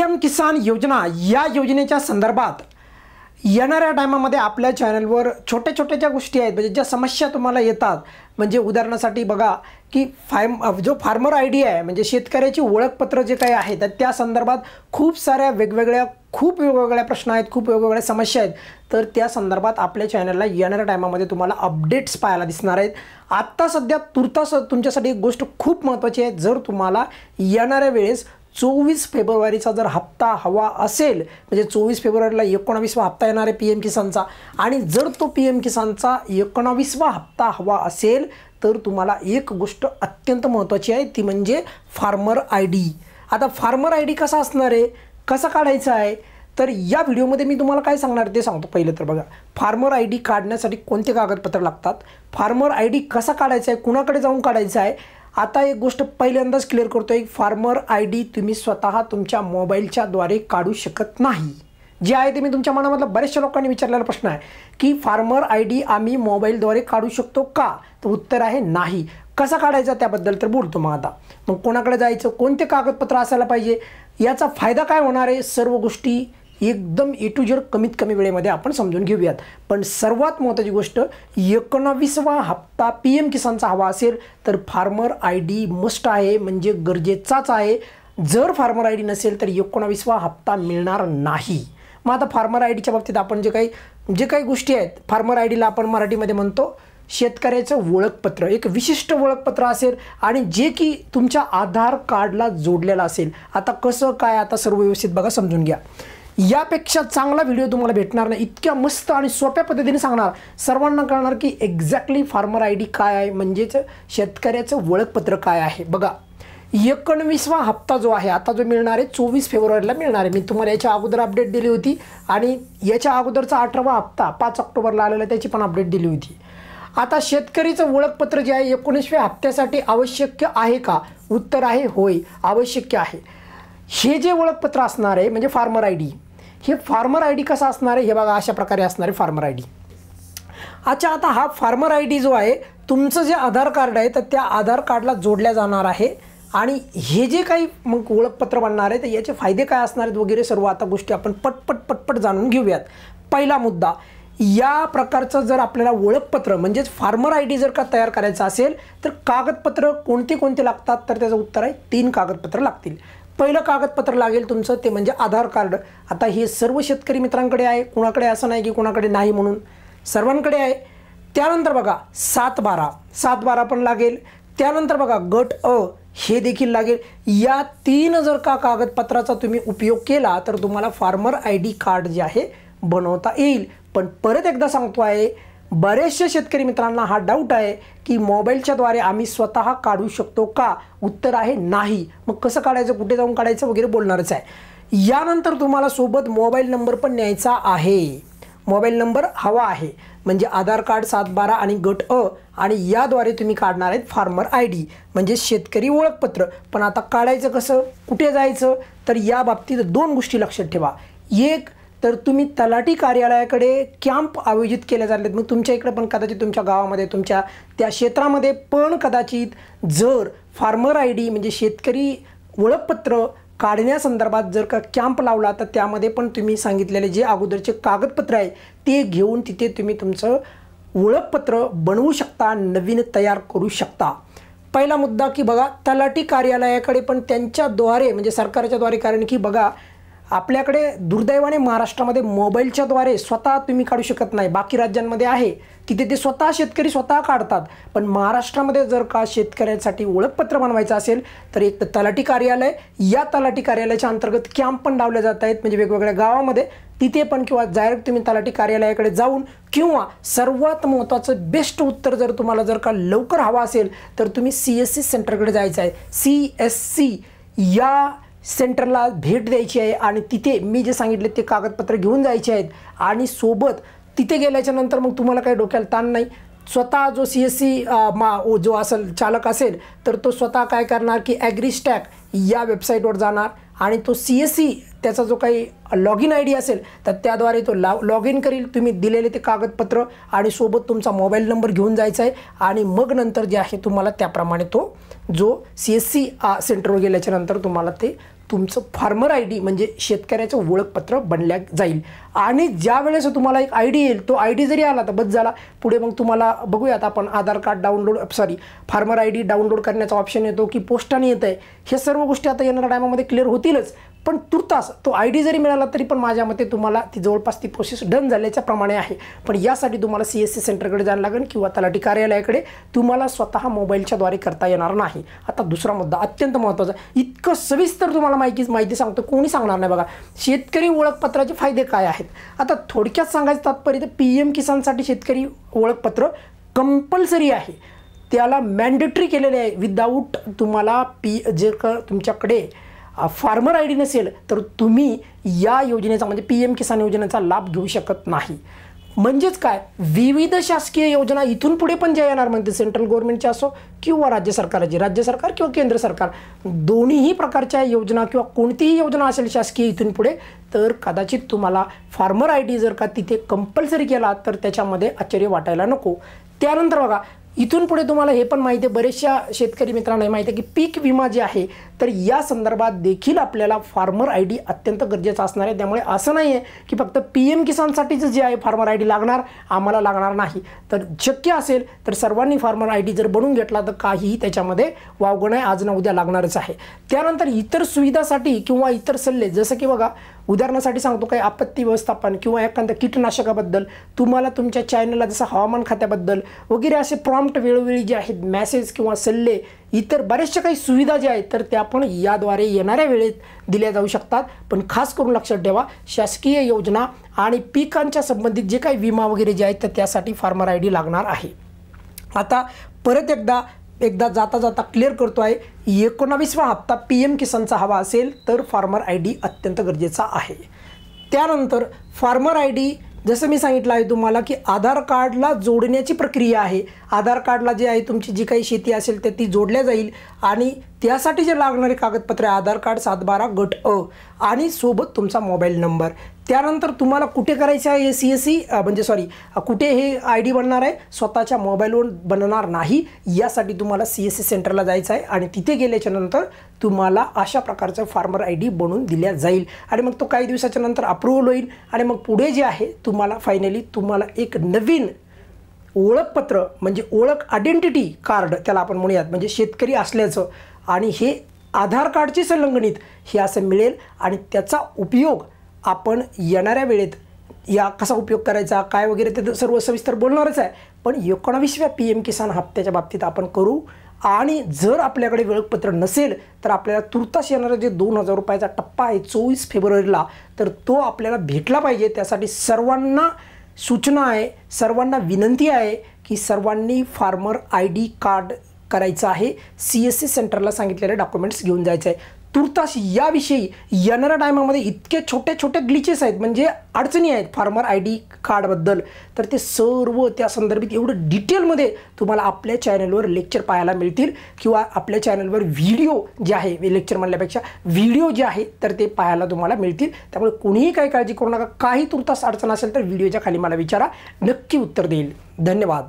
PM किसान योजना या योजनेच्या संदर्भात येणाऱ्या टायमामध्ये आपल्या चॅनलवर छोट्या छोट्या ज्या गोष्टी आहेत म्हणजे ज्या समस्या तुम्हाला येतात म्हणजे उदाहरणासाठी बघा की जो फार्मर आयडी आहे म्हणजे शेतकऱ्याची ओळखपत्र जे काही आहे तर त्या संदर्भात खूप साऱ्या वेगवेगळ्या प्रश्न आहेत, खूप वेगवेगळ्या समस्या आहेत। तर त्या संदर्भात आपल्या चॅनलला येणाऱ्या टायमामध्ये तुम्हाला अपडेट्स पाहायला दिसणार आहेत। आता सध्या तुर्तास तुमच्यासाठी एक गोष्ट खूप महत्त्वाची आहे। जर तुम्हाला येणाऱ्या वेळेस 24 फेब्रुवारीचा जर हप्ता हवा असेल म्हणजे 24 फेब्रुवारीला 19वा हप्ता येणार आहे PM किसानचा आणि जर तो PM किसानचा 19वा हप्ता हवा असेल तर तुम्हाला एक गोष्ट अत्यंत महत्त्वाची आहे ती म्हणजे फार्मर आयडी। आता फार्मर आयडी कसा असणार आहे, कसा काढायचा आहे तर या व्हिडिओमध्ये मी तुम्हाला काय सांगणार ते सांगतो। पहिलं तर बघा फार्मर आयडी काढण्यासाठी कोणते कागदपत्र लागतात, फार्मर आयडी कसा काढायचा आहे, कुणाकडे जाऊन काढायचा आहे। आता एक गोष्ट पहिल्यांदाच क्लिअर करतोय, फार्मर आयडी तुम्ही स्वतः तुमच्या मोबाईलच्या द्वारे काढू शकत नाही। जे आहे ते मी तुमच्या मनामधला बऱ्याचशा लोकांनी विचारलेला प्रश्न आहे की फार्मर आयडी आम्ही मोबाईलद्वारे काढू शकतो का, तर उत्तर आहे नाही। कसा काढायचा त्याबद्दल तर बोलतो। मग कोणाकडे जायचं, कोणते कागदपत्र असायला पाहिजे, याचा फायदा काय होणार आहे, सर्व गोष्टी एकदम A to Z कमीत कमी वेळेमध्ये आपण समजून घेऊयात। पण सर्वात महत्त्वाची गोष्ट 19वा हप्ता PM किसानचा हवा असेल तर फार्मर आयडी मस्ट आहे म्हणजे गरजेचाच आहे। जर फार्मर आयडी नसेल तर 19वा हप्ता मिळणार नाही। मग आता फार्मर आयडीच्या बाबतीत आपण जे काही गोष्टी आहेत, फार्मर आयडीला आपण मराठीमध्ये म्हणतो शेतकऱ्याचं ओळखपत्र, एक विशिष्ट ओळखपत्र असेल आणि जे की तुमच्या आधार कार्डला जोडलेलं असेल। आता कसं काय, आता सर्व व्यवस्थित बघा, समजून घ्या। यापेक्षा चांगला व्हिडिओ तुम्हाला भेटणार नाही, इतक्या मस्त आणि सोप्या पद्धतीने सांगणार, सर्वांना कळणार की एक्झॅक्टली फार्मर आयडी काय आहे म्हणजेच शेतकऱ्याचं ओळखपत्र काय आहे। बघा 19वा हप्ता जो आहे आता जो मिळणार आहे 24 फेब्रुवारीला मिळणार आहे। मी तुम्हाला याच्या अगोदर अपडेट दिली होती आणि याच्या अगोदरचा 18वा हप्ता 5 ऑक्टोबरला आलेला त्याची पण अपडेट दिली होती। आता शेतकरीचं ओळखपत्र जे आहे 19व्या हप्त्यासाठी आवश्यक आहे का, उत्तर आहे होय, आवश्यक आहे। हे जे ओळखपत्र असणार आहे म्हणजे फार्मर आयडी, हे फार्मर आयडी कसा असणार आहे हे बघा, अशा प्रकारे असणार आहे फार्मर आयडी। अच्छा, आता हा फार्मर आयडी जो आहे तुमचं जे आधार कार्ड आहे तर त्या आधार कार्डला जोडल्या जाणार आहे आणि हे जे काही मग ओळखपत्र बनणार आहे तर याचे फायदे काय असणार आहेत वगैरे सर्व आता गोष्टी आपण पटपट जाणून घेऊयात। पहिला मुद्दा, या प्रकारचं जर आपल्याला ओळखपत्र म्हणजेच फार्मर आयडी जर का तयार करायचं असेल तर कागदपत्र कोणते लागतात, तर त्याचं उत्तर आहे 3 कागदपत्र लागतील। पहिलं कागदपत्र लागेल तुमचं ते म्हणजे आधार कार्ड। आता हे सर्व शेतकरी मित्रांकडे आहे, कुणाकडे असं नाही की कुणाकडे नाही म्हणून, सर्वांकडे आहे। त्यानंतर बघा 7/12 पण लागेल। त्यानंतर बघा गट अ हे देखील लागेल। या 3 जर का कागदपत्राचा तुम्ही उपयोग केला तर तुम्हाला फार्मर आयडी कार्ड जे आहे बनवता येईल। पण परत एकदा सांगतो आहे, बरेचशा शेतकरी मित्रांना हा डाऊट आहे की मोबाईलच्या द्वारे आम्ही स्वतः काढू शकतो का, उत्तर आहे नाही। मग कसं काढायचं, कुठे जाऊन काढायचं वगैरे बोलणारच आहे। यानंतर तुम्हाला सोबत मोबाईल नंबर पण न्यायचा आहे, मोबाईल नंबर हवा आहे म्हणजे आधार कार्ड 7/12 आणि गट अ आणि याद्वारे तुम्ही काढणार आहेत फार्मर आयडी म्हणजे शेतकरी ओळखपत्र। पण आता काढायचं कसं, कुठे जायचं, तर या बाबतीत 2 गोष्टी लक्षात ठेवा। एक तर तुम्ही तलाठी कार्यालयाकडे कॅम्प आयोजित केले जातात, मग तुमच्या इकडे पण कदाचित तुमच्या गावामध्ये तुमच्या त्या क्षेत्रामध्ये पण कदाचित जर फार्मर आयडी म्हणजे शेतकरी ओळखपत्र काढण्यासंदर्भात जर का कॅम्प लावला तर त्यामध्ये पण तुम्ही सांगितलेले जे अगोदरचे कागदपत्र आहे ते घेऊन तिथे तुम्ही तुमचं ओळखपत्र बनवू शकता, नवीन तयार करू शकता। पहिला मुद्दा की बघा तलाठी कार्यालयाकडे पण त्यांच्याद्वारे म्हणजे सरकारच्या द्वारे, कारण की बघा आपल्याकडे दुर्दैवाने महाराष्ट्रामध्ये मोबाईलच्या द्वारे स्वतः तुम्ही काढू शकत नाही। बाकी राज्यांमध्ये आहे तिथे ते स्वतः शेतकरी स्वतः काढतात, पण महाराष्ट्रामध्ये जर का शेतकऱ्यांसाठी ओळखपत्र बनवायचं असेल तर एक तर तलाठी कार्यालय, या तलाठी कार्यालयाच्या अंतर्गत कॅम्प पण लावले जात आहेत म्हणजे वेगवेगळ्या गावामध्ये, तिथे पण किंवा डायरेक्ट तुम्ही तलाठी कार्यालयाकडे जाऊन किंवा सर्वात महत्त्वाचं बेस्ट उत्तर जर तुम्हाला जर का लवकर हवा असेल तर तुम्ही CSC सेंटरकडे जायचं आहे। CSC या सेंटरला भेट द्यायची आहे आणि तिथे मी जे सांगितले ते कागदपत्र घेऊन जायचे आहेत आणि सोबत तिथे गेल्याच्या नंतर मग तुम्हाला काही डोक्याला ताण नाही। स्वतः जो CSC जो असेल चालक असेल तर तो स्वतः काय करणार की ॲग्रीस्टॅक या वेबसाईटवर जाणार आणि तो CSC त्याचा जो काही लॉगिन ID असेल तर त्याद्वारे तो लॉग इन करील, तुम्ही दिलेले ते कागदपत्र आणि सोबत तुमचा मोबाईल नंबर घेऊन जायचा आहे आणि मग नंतर जे आहे तुम्हाला त्याप्रमाणे तो जो CSC सेंटरवर गेल्याच्या नंतर तुम्हाला ते तुमचं फार्मर आय डी म्हणजे शेतकऱ्याचं ओळखपत्र बनल्या जाईल. आणि ज्या वेळेस तुम्हाला एक आय डी येईल, तो आय डी जरी आला तर बस झाला. पुढे मग तुम्हाला बघूयात आपण Aadhaar card download farmer I D download करण्याचा ऑप्शन येतो की पोस्टाने येतं आहे. हे सर्व गोष्टी आता येणाऱ्या टायमामध्ये क्लिअर होतीलच. पण तुर्तास तो आय डी जरी मिळाला तरी पण माझ्या मते तुम्हाला ती जवळपास ती प्रोसेस डन झाल्याच्या प्रमाणे आहे. पण यासाठी तुम्हाला CSC सेंटरकडे जायला लागेल किंवा तलाठी कार्यालयाकडे. तुम्हाला स्वतः मोबाईलच्याद्वारे करता येणार नाही. आता दुसरा मुद्दा अत्यंत महत्त्वाचा, इतकं सविस्तर तुम्हाला माहिती सांगतो, कोणी सांगणार नाही बघा. शेतकरी ओळखपत्राचे फायदे काय आहेत. आता थोडक्यात सांगायचं तात्पर्य तर PM किसानसाठी शेतकरी ओळखपत्र कंपल्सरी आहे. त्याला मॅन्डेटरी केलेले आहे. विदाऊट तुम्हाला तुमच्याकडे फार्मर आय डी नसेल तर तुम्ही या योजनेचा म्हणजे PM किसान योजनेचा लाभ घेऊ शकत नाही. म्हणजेच काय, विविध शासकीय योजना इथून पुढे पण ज्या येणार म्हणजे सेंट्रल गव्हर्नमेंटच्या असो किंवा राज्य सरकार किंवा केंद्र सरकार, दोन्हीही प्रकारच्या योजना किंवा कोणतीही योजना असेल शासकीय इथून पुढे, तर कदाचित तुम्हाला फार्मर आय डी जर का तिथे कंपल्सरी केला तर त्याच्यामध्ये आश्चर्य वाटायला नको. त्यानंतर बघा, इथून पुढे तुम्हाला हे पण माहिती आहे, बरेचशा शेतकरी मित्रांना माहिती आहे की पीक विमा जे आहे तर या संदर्भात देखील आपल्याला फार्मर आय डी अत्यंत गरजेचं असणार आहे. त्यामुळे असं नाही आहे की फक्त PM किसानसाठीच जे आहे फार्मर आय डी लागणार, आम्हाला लागणार नाही. तर शक्य असेल तर सर्वांनी फार्मर आय डी जर बनवून घेतला तर काहीही त्याच्यामध्ये वावगं नाही, आज ना उद्या लागणारच आहे. त्यानंतर इतर सुविधासाठी किंवा इतर सल्ले, जसं की बघा उदाहरणासाठी सांगतो, काही आपत्ती व्यवस्थापन किंवा एखाद्या कीटनाशकाबद्दल तुम्हाला तुमच्या चॅनलला जसं हवामान खात्याबद्दल वगैरे असे प्रॉम्प्ट वेळोवेळी जे आहेत मेसेज किंवा सल्ले, इतर बऱ्याचशा काही सुविधा ज्या आहेत तर त्या पण याद्वारे येणाऱ्या वेळेत दिल्या जाऊ शकतात. पण खास करून लक्षात ठेवा, शासकीय योजना आणि पिकांच्या संबंधित जे काही विमा वगैरे जे आहेत तर त्यासाठी फार्मर आय डी लागणार आहे. आता परत एकदा जाता क्लिअर करतो आहे, 19वा हप्ता PM किसानचा हवा असेल तर फार्मर आय डी अत्यंत गरजेचा आहे. त्यानंतर फार्मर आय डी जसं मी सांगितलं आहे तुम्हाला की आधार कार्डला जोडण्याची प्रक्रिया आहे. आधार कार्डला जे आहे तुमची जी काही शेती असेल तर ती जोडल्या जाईल आणि त्यासाठी जे लागणारे कागदपत्रे आधार कार्ड 712 गट अ आणि सोबत तुमचा मोबाईल नंबर. त्यानंतर तुम्हाला कुठे करायचं आहे हे CSC कुठे हे आय डी बनणार आहे, स्वतःच्या मोबाईलवर बनणार नाही. यासाठी तुम्हाला CSC सेंटरला जायचं आहे आणि तिथे गेल्याच्या नंतर तुम्हाला अशा प्रकारचं फार्मर आय डी बनवून दिल्या जाईल आणि मग तो काही दिवसाच्या नंतर अप्रूव्हल होईल आणि मग पुढे जे आहे तुम्हाला फायनली तुम्हाला एक नवीन ओळखपत्र म्हणजे ओळख आयडेंटिटी कार्ड त्याला आपण म्हणूयात, म्हणजे शेतकरी असल्याचं आणि हे आधार कार्डची संलग्नित हे असं मिळेल आणि त्याचा उपयोग आपण येणाऱ्या वेळेत या कसा उपयोग करायचा काय वगैरे ते सर्व सविस्तर बोलणारच आहे. पण 19व्या PM किसान हप्त्याच्या बाबतीत आपण करू. आणि जर आपल्याकडे ओळखपत्र नसेल तर आपल्याला तुर्तास येणारा जे 2000 रुपयाचा टप्पा आहे 24 फेब्रुवारीला तर तो आपल्याला भेटला पाहिजे. त्यासाठी सर्वांना सूचना आहे, सर्वांना विनंती आहे की सर्वांनी फार्मर आय डी कार्ड करायचं आहे. CSC सेंटरला सांगितलेले डॉक्युमेंट्स घेऊन जायचं आहे. तुर्तास याविषयी येणाऱ्या टायमामध्ये इतके छोटे ग्लिचेस आहेत म्हणजे अडचणी आहेत फार्मर आय डी कार्डबद्दल, तर ते सर्व त्या संदर्भित एवढं डिटेलमध्ये तुम्हाला आपल्या चॅनलवर लेक्चर पाहायला मिळतील किंवा आपल्या चॅनलवर व्हिडिओ जे आहे लेक्चर म्हणल्यापेक्षा व्हिडिओ जे आहे तर ते पाहायला तुम्हाला मिळतील. त्यामुळे कोणीही काही काळजी करू नका. काही तुर्तास अडचण असेल तर व्हिडिओच्या खाली मला विचारा, नक्की उत्तर देईल. धन्यवाद.